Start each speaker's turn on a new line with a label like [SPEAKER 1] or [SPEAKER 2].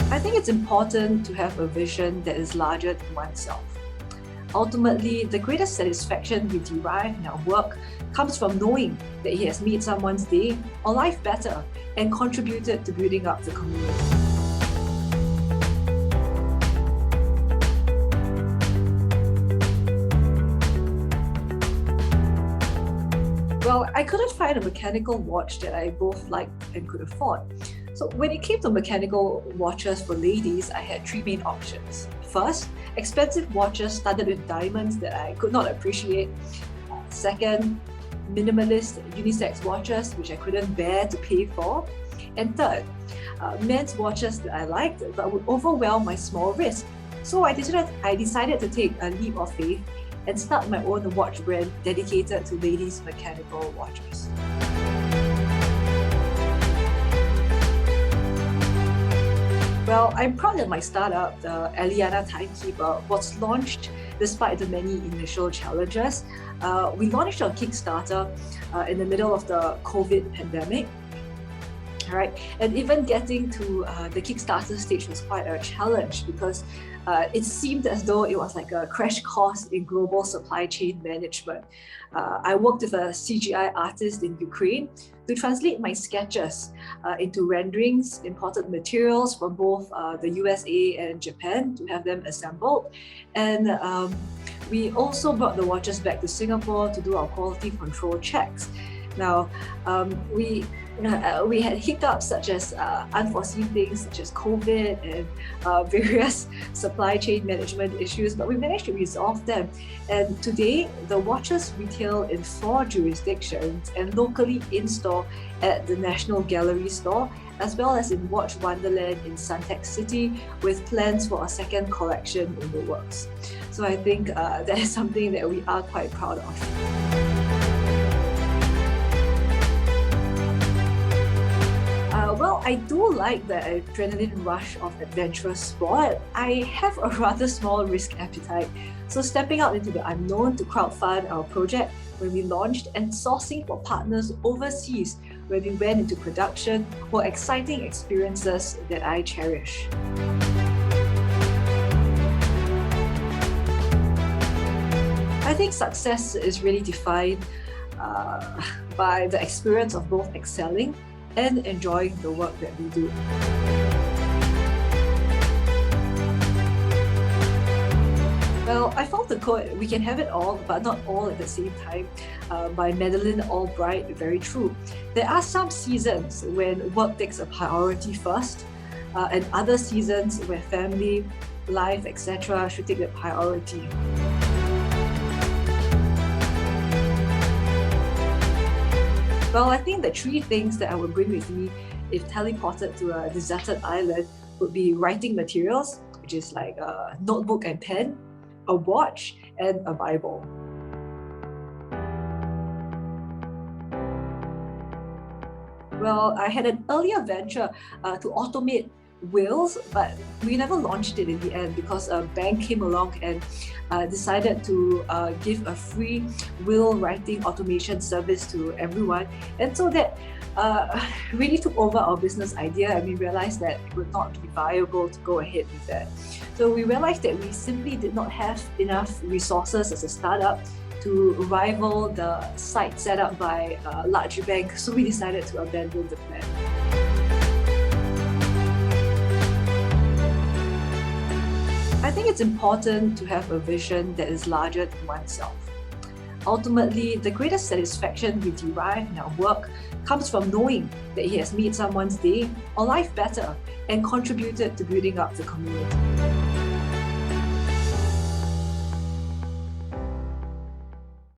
[SPEAKER 1] I think it's important to have a vision that is larger than oneself. Ultimately, the greatest satisfaction we derive in our work comes from knowing that it has made someone's day or life better and contributed to building up the community. Well, I couldn't find a mechanical watch that I both liked and could afford. So when it came to mechanical watches for ladies, I had three main options. First, expensive watches studded with diamonds that I could not appreciate. Second, minimalist unisex watches which I couldn't bear to pay for. And third, men's watches that I liked but would overwhelm my small wrist. So I decided to take a leap of faith and start my own watch brand dedicated to ladies' mechanical watches. Well, I'm proud that my startup, the Eliana Timekeeper, was launched despite the many initial challenges. We launched our Kickstarter in the middle of the COVID pandemic. Right, and even getting to the Kickstarter stage was quite a challenge because it seemed as though it was like a crash course in global supply chain management. I worked with a CGI artist in Ukraine to translate my sketches into renderings, imported materials from both the USA and Japan to have them assembled. And we also brought the watches back to Singapore to do our quality control checks. Now, we had hiccups such as unforeseen things such as COVID and various supply chain management issues, but we managed to resolve them. And today, the watches retail in 4 jurisdictions and locally in-store at the National Gallery store, as well as in Watch Wonderland in Suntec City, with plans for a second collection in the works. So I think that is something that we are quite proud of. Well, I do like the adrenaline rush of adventurous sport. I have a rather small risk appetite, so stepping out into the unknown to crowdfund our project when we launched and sourcing for partners overseas when we went into production were exciting experiences that I cherish. I think success is really defined by the experience of both excelling and enjoying the work that we do. Well, I found the quote, "We can have it all, but not all at the same time," by Madeleine Albright very true. There are some seasons when work takes a priority first, and other seasons where family, life, etc. should take the priority. Well, I think the 3 things that I would bring with me if teleported to a deserted island would be writing materials, which is like a notebook and pen, a watch, and a Bible. Well, I had an earlier venture to automate wills, but we never launched it in the end because a bank came along and decided to give a free will writing automation service to everyone. And so that really took over our business idea, and we realized that it would not be viable to go ahead with that. So we realized that we simply did not have enough resources as a startup to rival the site set up by a large bank, so we decided to abandon the plan. I think it's important to have a vision that is larger than oneself. Ultimately, the greatest satisfaction we derive in our work comes from knowing that it has made someone's day or life better and contributed to building up the community.